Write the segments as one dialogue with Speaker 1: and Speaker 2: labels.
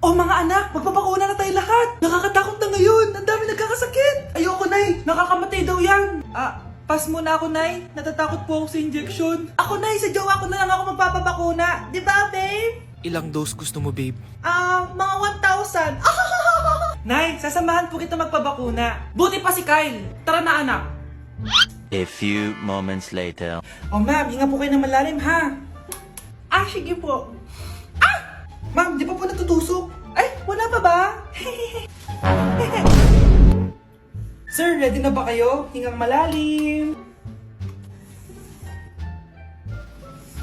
Speaker 1: Oh mga anak, magpapakuna na tayo lahat. Nakakatakot na ngayon. Ang dami nagkakasakit. Ayoko, Nay. Nakakamatay daw yan. Pass muna ako, Nay. Natatakot po ako sa injection. Ako, Nay. Sa jowa ko na lang ako magpapabakuna. Di ba, babe?
Speaker 2: Ilang dose gusto mo, babe?
Speaker 1: Mga 1,000. Nay, sasamahan po kita magpabakuna. Buti pa si Kyle. Tara na, anak.
Speaker 3: A few moments later.
Speaker 1: Oh, ma'am, hinga po kayo ng malalim, ha? Sige po. Ma'am, di pa po natutusok? Ay, wala pa ba? Sir, ready na ba kayo? Hingang malalim.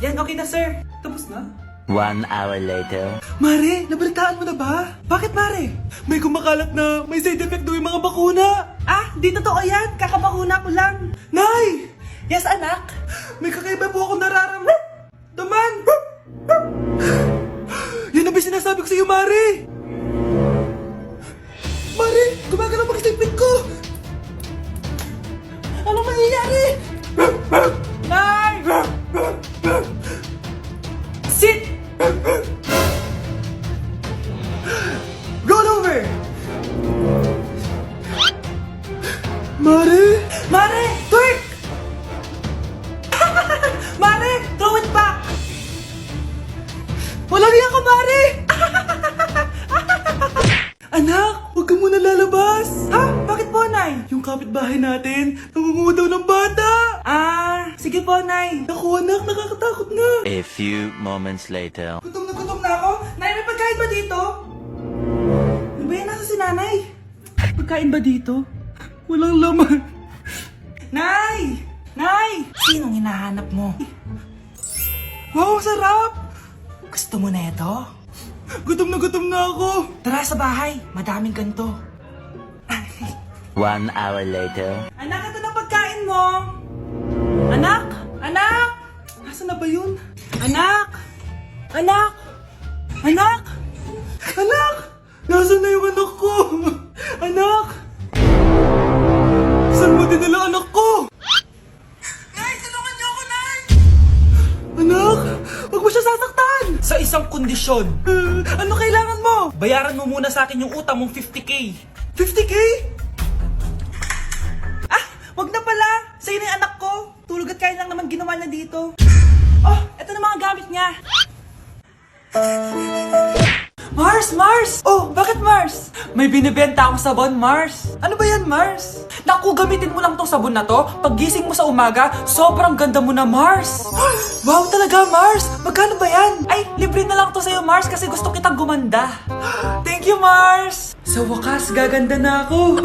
Speaker 1: Yan, okay na, sir. Tapos na?
Speaker 3: 1 hour later.
Speaker 1: Mare, nabalitaan mo na ba? Bakit, Mare? May kumakalat na may side effect daw yung mga bakuna. Di totoo yan. Kakabakuna ko lang. Nay! Yes, anak? May kakaiba po ako nararamdaman. Yan ang ba sinasabi ko sa iyo, Mare? Mare, gumagalaw mag-stipit ko. Anong mangyayari? Nay! Sit! Roll over! Mare! Mare! Twerk! Mare! Throw it back! Walang yan ka, Mare! Anak! Huwag ka muna lalabas! Bakit po, Nay? Yung kapitbahay natin, nangunguha daw ng bata! Sige po, Nay. Naku, anak, nakakatakot na.
Speaker 3: A few moments later.
Speaker 1: Gutom na ako. Nay, may pagkain ba dito? Ano ba yan? Nasa si Nanay? Pagkain ba dito? Walang laman. Nay! Nay! Sinong hinahanap mo? Wow, sarap! Gusto mo na ito? Gutom na ako. Tara sa bahay. Madaming ganito.
Speaker 3: 1 hour later.
Speaker 1: Anak, ito na pagkain mo. Anak! Anak! Nasaan na ba yun? Anak! Anak! Anak! Anak! Nasaan na yung anak ko? Anak! Saan mo dinala anak ko? Nay, tulungan niyo ako, Nay! Anak! Huwag mo siya sasaktan! Sa isang kondisyon. Ano kailangan mo? Bayaran mo muna sa akin yung utang mong 50k. 50k? Wag na pala! Sa'yo na yung anak ko! Tulog at kain lang naman ginawa niya dito. Eto na mga gamit niya. Mars! Mars! Oh, bakit Mars? May binibenta akong sabon, Mars. Ano ba yan, Mars? Naku, gamitin mo lang tong sabon na to. Pag gising mo sa umaga, sobrang ganda mo na, Mars. Wow, talaga, Mars! Magkano ba yan? Ay, libre na lang to sa'yo, Mars, kasi gusto kitang gumanda. Thank you, Mars! Sa wakas, gaganda na ako.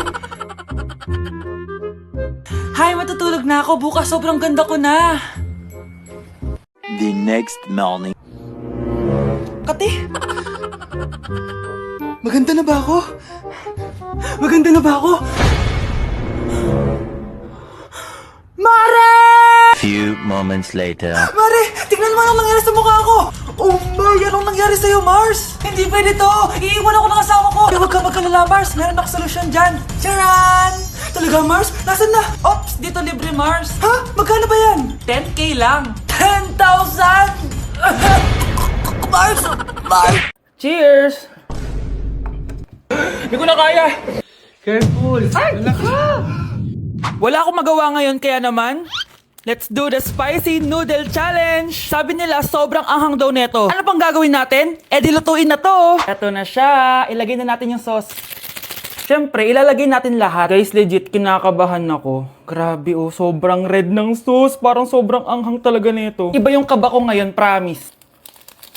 Speaker 1: Hay, matutulog na ako. Bukas sobrang ganda ko na.
Speaker 3: The next morning.
Speaker 1: Kati! Maganda na ba ako? Maganda na ba ako? Mare!
Speaker 3: Few moments later.
Speaker 1: Mare! Tingnan mo anong nangyari sa mukha ko! Oh my! Anong nangyari sa'yo, Mars? Hindi pwede to! Iiwan ako ng asawa ko! Huwag ka magkalala, Mars! Meron ako solusyon dyan! Charan! Talaga, Mars? Nasaan na? Ops! Dito libre, Mars! Magkano ba yan? 10k lang! 10,000! Mars! Mars!
Speaker 2: Cheers! Hindi ko na kaya! Careful! Ay! Wala akong magawa ngayon, kaya naman, let's do the spicy noodle challenge! Sabi nila, sobrang anghang daw neto. Ano pang gagawin natin? Dilutuin na to! Eto na siya. Ilagay na natin yung sauce. Siyempre, ilalagay natin lahat. Guys, legit, kinakabahan ako. Grabe sobrang red ng sauce. Parang sobrang anghang talaga nito. Iba yung kaba ko ngayon, promise.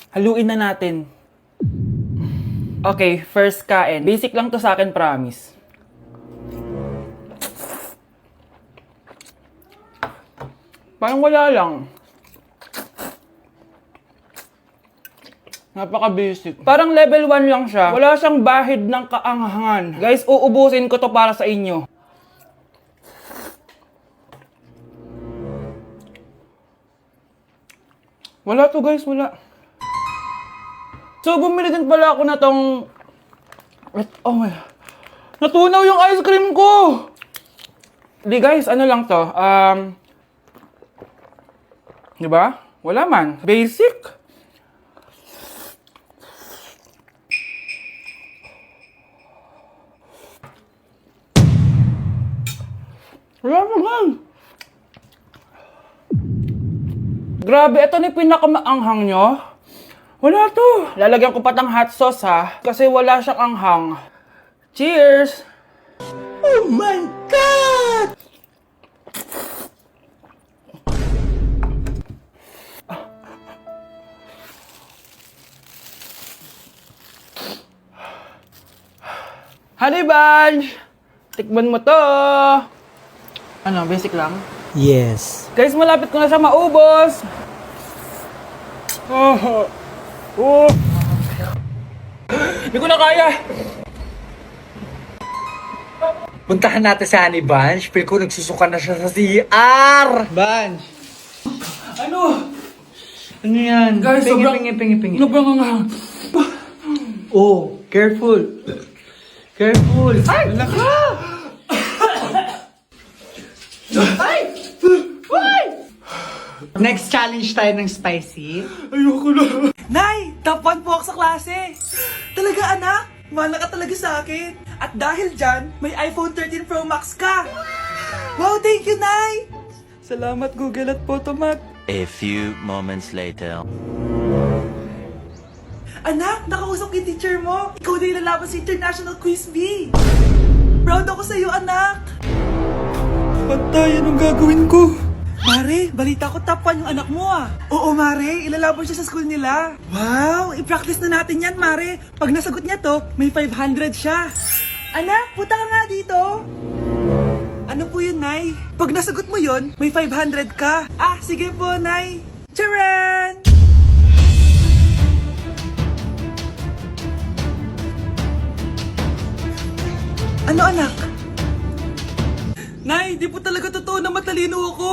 Speaker 2: Haluin na natin. Okay, first kain. Basic lang to sa akin, promise. Parang wala lang. Napaka-basic. Parang level 1 lang siya. Wala siyang bahid ng kaanghangan. Guys, uubusin ko to para sa inyo. Wala to, guys. Wala. So, bumili din pala ako na tong... Oh my... Natunaw yung ice cream ko! Di guys, ano lang to? Diba? Wala man. Basic. Grabe, ito na yung pinakamaanghang nyo. Wala to. Lalagyan ko pa ng hot sauce ha. Kasi wala siyang anghang. Cheers! Oh my God! Honey Bunch! Tikman mo to! Ano, basic lang?
Speaker 4: Yes.
Speaker 2: Guys, malapit ko na siya maubos! Hindi ko na kaya!
Speaker 4: Puntahan natin si Honey Bunch. Feel ko nagsusuka na siya sa CR. Bunch!
Speaker 2: Ano?
Speaker 4: Ano yan?
Speaker 2: Guys,
Speaker 4: pingi.
Speaker 2: Sobrang anghang.
Speaker 4: Oh, careful. Careful. Ay! Wala ka! Next challenge tayo ng spicy.
Speaker 2: Ayoko na.
Speaker 1: Nay, top 1 po ako sa klase. Talaga anak, mahal ka talaga sa akin. At dahil dyan, may iPhone 13 Pro Max ka. Wow, thank you, Nay.
Speaker 2: Salamat Google at Photomat.
Speaker 3: A few moments later.
Speaker 1: Anak, nakausap ko yung teacher mo. Ikaw na yung lalaban sa International Quiz Bee. Proud ako sa'yo, anak.
Speaker 2: Patay, anong gagawin ko?
Speaker 1: Mare, balita ko top 1 yung anak mo ah. Oo, Mare, ilalaban siya sa school nila. Wow, i-practice na natin yan, Mare. Pag nasagot niya to, may 500 siya. Anak, punta ka nga dito. Ano po yun, Nay? Pag nasagot mo yun, may 500 ka. Ah, sige po, Nay. Charan! Ano, anak? Nay, di po talaga totoo na matalino ako.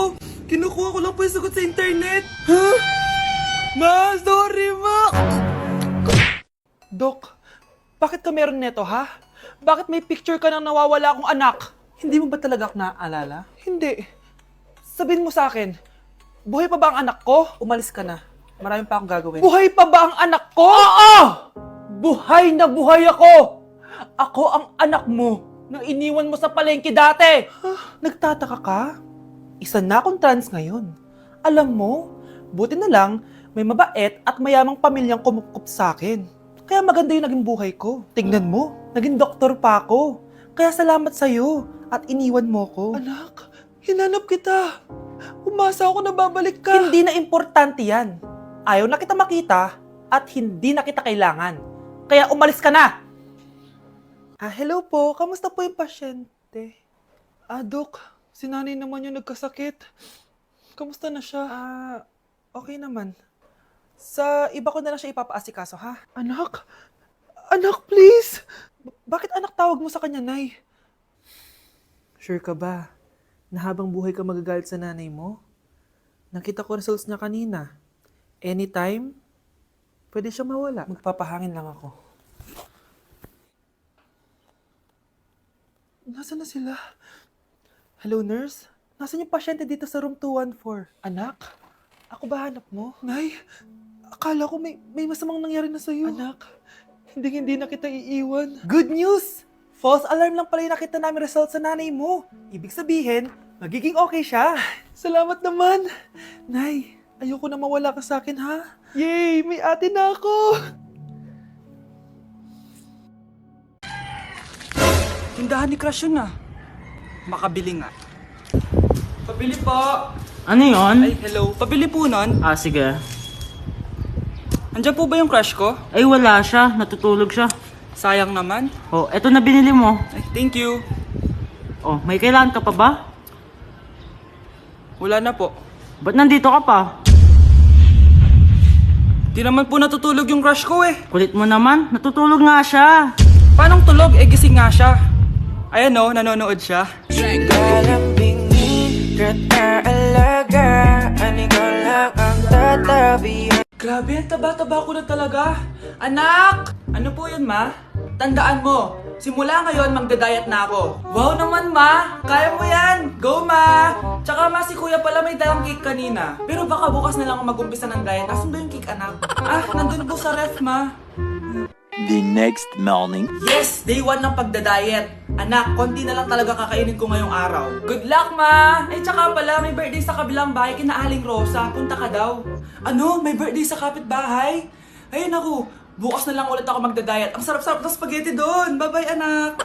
Speaker 1: Kinukuha ko lang po yung sagot sa internet. Huh? Ma, sorry ma!
Speaker 2: Dok, bakit ka meron neto ha? Bakit may picture ka ng nawawala akong anak?
Speaker 1: Hindi mo ba talaga ako naaalala?
Speaker 2: Hindi. Sabihin mo sa akin, buhay pa ba ang anak ko?
Speaker 1: Umalis ka na. Marami pa akong gagawin.
Speaker 2: Buhay pa ba ang anak ko? Oo! Buhay na buhay ako! Ako ang anak mo na iniwan mo sa palengke dati!
Speaker 1: Nagtataka ka? Isa na akong trans ngayon. Alam mo, buti na lang, may mabait at mayamang pamilyang kumukup sa akin. Kaya maganda yung naging buhay ko. Tignan mo, naging doktor pa ako. Kaya salamat sa'yo at iniwan mo ko.
Speaker 2: Anak, hinanap kita. Umasa ako na babalik ka.
Speaker 1: Hindi na importante yan. Ayaw na kita makita at hindi na kita kailangan. Kaya umalis ka na!
Speaker 2: Hello po. Kamusta po yung pasyente? Dok, si nanay naman yung nagkasakit. Kamusta na siya?
Speaker 1: Okay naman. Sa iba ko na lang siya ipapaasikaso, ha?
Speaker 2: Anak? Anak, please!
Speaker 1: Bakit anak tawag mo sa kanya, Nay? Sure ka ba na habang buhay ka magagalit sa nanay mo? Nakita ko results niya kanina. Anytime, pwede siya mawala. Magpapahangin lang ako.
Speaker 2: Nasaan na sila?
Speaker 1: Hello, nurse? Nasaan yung pasyente dito sa room 214?
Speaker 2: Anak?
Speaker 1: Ako ba hanap mo?
Speaker 2: Nay, akala ko may masamang nangyari na sa'yo.
Speaker 1: Anak,
Speaker 2: Hindi na kita iiwan.
Speaker 1: good news! False alarm lang pala yung nakita namin results sa nanay mo. Ibig sabihin, magiging okay siya.
Speaker 2: Salamat naman.
Speaker 1: Nay,
Speaker 2: Ayoko na mawala ka sa akin, ha? Yay! May ate na ako!
Speaker 1: tindahan ni Crush yun ah. Makabili nga. Pabili po!
Speaker 5: Ano yun?
Speaker 1: Ay, hello. Pabili po nun.
Speaker 5: Sige.
Speaker 1: Andiyan po ba yung crush ko?
Speaker 5: Ay, wala siya. Natutulog siya.
Speaker 1: Sayang naman.
Speaker 5: Oh, eto na binili mo.
Speaker 1: Ay, thank you.
Speaker 5: Oh, may kailangan ka pa ba?
Speaker 1: Wala na po.
Speaker 5: Ba't nandito ka pa?
Speaker 1: Di naman po natutulog yung crush ko eh.
Speaker 5: Kulit mo naman. Natutulog nga siya.
Speaker 1: Paanong tulog? Eh, gising nga siya. Ayan o, nanonood siya. Grabe, ang taba-taba ko na talaga. Anak! Ano po yun, ma? Tandaan mo, simula ngayon magda-diet na ako. Wow naman, ma! Kaya mo yan! Go, ma! Tsaka ma, si kuya pala may dalang cake kanina. Pero baka bukas na lang ako mag-umpisa ng diet. Asan ba yung cake, anak? Nandun po sa ref, ma.
Speaker 3: The next morning.
Speaker 2: Yes! Day 1 ng pagda-diet. Anak, konti na lang talaga kakainin ko ngayong araw. Good luck, ma! Ay, tsaka pala, may birthday sa kabilang bahay kina Aling Rosa. Punta ka daw. Ano? May birthday sa kapitbahay? Ay, naku. Bukas na lang ulit ako magda-diet. Ang sarap-sarap ng spaghetti doon. Bye-bye, anak.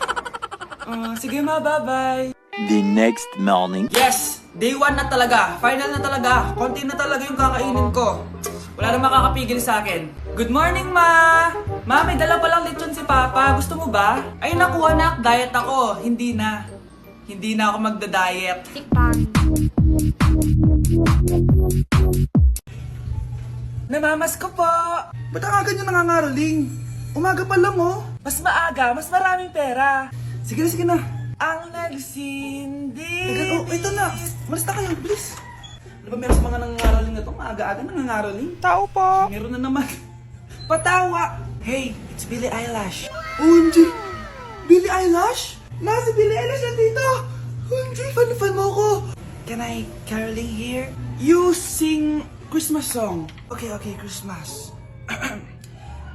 Speaker 2: Sige, ma. Bye-bye.
Speaker 3: The next morning.
Speaker 2: Yes! Day 1 na talaga. Final na talaga. Konti na talaga yung kakainin ko. Wala na makakapigil sa akin. Good morning, ma! Ma, may dala palang lechon si Papa. Gusto mo ba? Ay, naku, anak. Diet ako. Hindi na. Hindi na ako magda-diet. Namamas ko po.
Speaker 1: Ba't ang aga niyo nangangaroling? Umaga pa lang, oh.
Speaker 2: Mas maaga, mas maraming pera.
Speaker 1: Sige na, sige na.
Speaker 2: Ang nagsindi.
Speaker 1: Teka, oh, ito na. Malis na kayo, bilis. Ano ba meron sa mga nangangaroling na to? Maaga-aga nangangaroling.
Speaker 2: Tao po.
Speaker 1: Meron na naman.
Speaker 2: Patawa. Hey, it's Billie Eilish.
Speaker 1: OMG! Billie Eilish? Si Billie Eilish nandito! OMG, fan mo ko!
Speaker 2: Can I caroling here?
Speaker 1: You sing Christmas song. Okay, Christmas.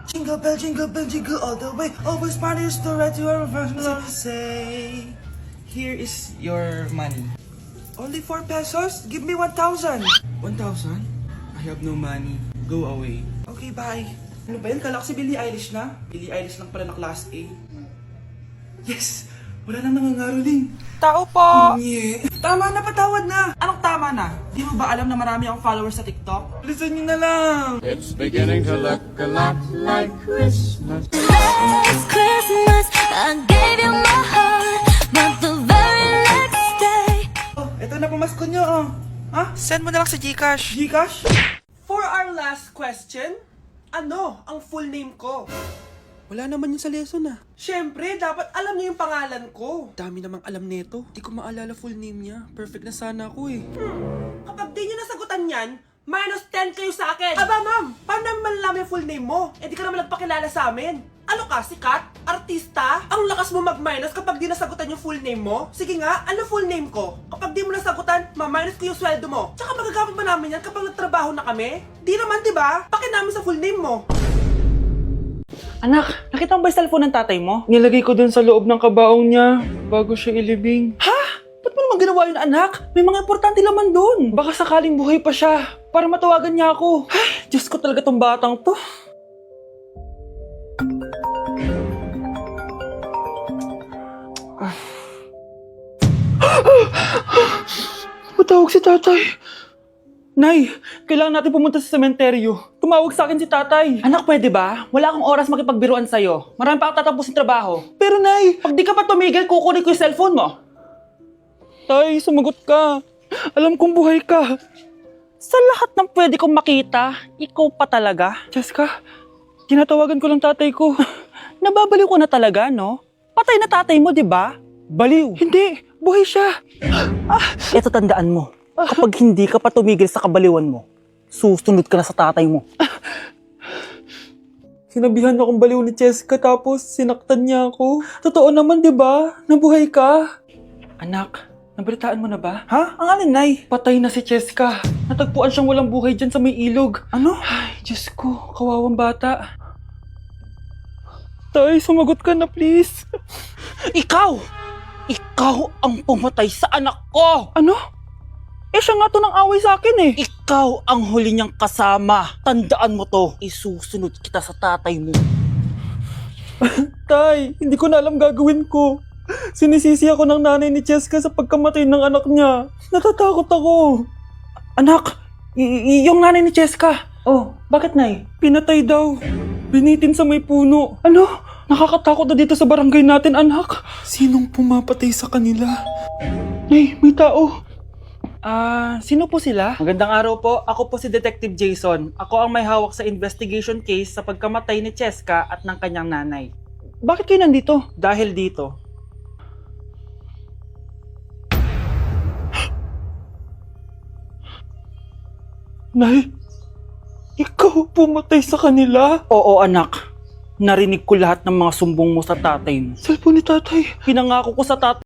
Speaker 1: Jingle bell, jingle all the way. Always party is the right to our first love. Say, here is your money. Only 4 pesos? Give me 1,000. 1,000? I have no money. Go away. Okay, bye. Ano ba yan? Kala ko si Billie Eilish na. Billie Eilish lang pala na class A. Yes! Wala nang nangangaroling.
Speaker 2: Tao po.
Speaker 1: Yeah. Tama na, patawad na. Anong tama na? Di mo ba alam na marami akong followers sa TikTok? Listen nyo na lang.
Speaker 6: It's beginning to look a lot like Christmas.
Speaker 7: Last Christmas, I gave you my heart, but the very next day.
Speaker 1: Oh, eto na pamasko nyo, oh. Ha?
Speaker 2: Send mo na lang sa Gcash.
Speaker 1: Gcash?
Speaker 8: For our last question, ano ang full name ko?
Speaker 1: Wala naman yun sa lesson, ah.
Speaker 8: Siyempre, dapat alam niyo yung pangalan ko.
Speaker 1: Dami namang alam nito. Di ko maalala full name niya. Perfect na sana ako, eh.
Speaker 8: Kapag di niyo nasagutan yan, minus 10 kayo sa akin. Aba ma'am, paano naman malalaman yung full name mo? Eh di ka naman nagpakilala sa amin. Ano ka, sikat? Artista? Ang lakas mo mag-minus kapag di nasagutan yung full name mo? Sige nga, ano full name ko? Kapag di mo nasagutan, ma-minus ko yung sweldo mo. Tsaka magagamit ba namin yan kapag nagtrabaho na kami? Di naman, diba? Pakin namin sa full name mo.
Speaker 2: Anak, nakita mo ba yung cellphone ng tatay mo? Nilagay ko dun sa loob ng kabaong niya bago siya ilibing. Ha? Ba't mo naman ginawa yun, anak? May mga importante laman dun. Baka sakaling buhay pa siya para matawagan niya ako. Ay, Diyos ko talaga tong batang to. Matawag si tatay. Nay, kailangan natin pumunta sa sementeryo. Tumawag sa akin si tatay. Anak, pwede ba? Wala akong oras makipagbiruan sa'yo. Marami pa akong tatapusin trabaho. Pero nay, pag di ka pa tumigil, kukunin ko yung cellphone mo. Tay, sumagot ka. Alam kong buhay ka. Sa lahat ng pwede kong makita, ikaw pa talaga. Jessica, tinatawagan ko lang tatay ko. Nababaliw ko na talaga, no? Patay na tatay mo, di ba? Baliw. Hindi, buhay siya.
Speaker 5: Ito tandaan mo, kapag hindi ka pa tumigil sa kabaliwan mo, susunod ka na sa tatay mo.
Speaker 2: Sinabihan akong baliw ni Jessica tapos sinaktan niya ako. Totoo naman, di ba? Nabuhay ka. Anak, nabalitaan mo na ba? Ha? Ang alin, Nay? Patay na si Jessica. Natagpuan siyang walang buhay dyan sa may ilog. Ano? Ay, Diyos ko, kawawang bata. Tay, sumagot ka na please.
Speaker 5: Ikaw! Ikaw ang pumatay sa anak ko!
Speaker 2: Ano? Eh, siya nga to ng away sa akin eh.
Speaker 5: Ikaw ang huli niyang kasama. Tandaan mo to. Isusunod kita sa tatay mo.
Speaker 2: Tay, hindi ko na alam gagawin ko. Sinisisi ako ng nanay ni Jessica sa pagkamatay ng anak niya. Natatakot ako. Anak, yung nanay ni Jessica. Oh, bakit nay? Pinatay daw. Binitin sa may puno. Ano? Nakakatakot na dito sa barangay natin, anak. Sinong pumapatay sa kanila? Nay, may tao. Sino po sila? Magandang araw po. Ako po si Detective Jason. Ako ang may hawak sa investigation case sa pagkamatay ni Cheska at ng kanyang nanay. Bakit kayo nandito? Dahil dito. Nay, ikaw pumatay sa kanila?
Speaker 5: Oo, anak. Narinig ko lahat ng mga sumbong mo sa tatay mo.
Speaker 2: Cellphone ni tatay.
Speaker 5: Pinangako ko sa tatay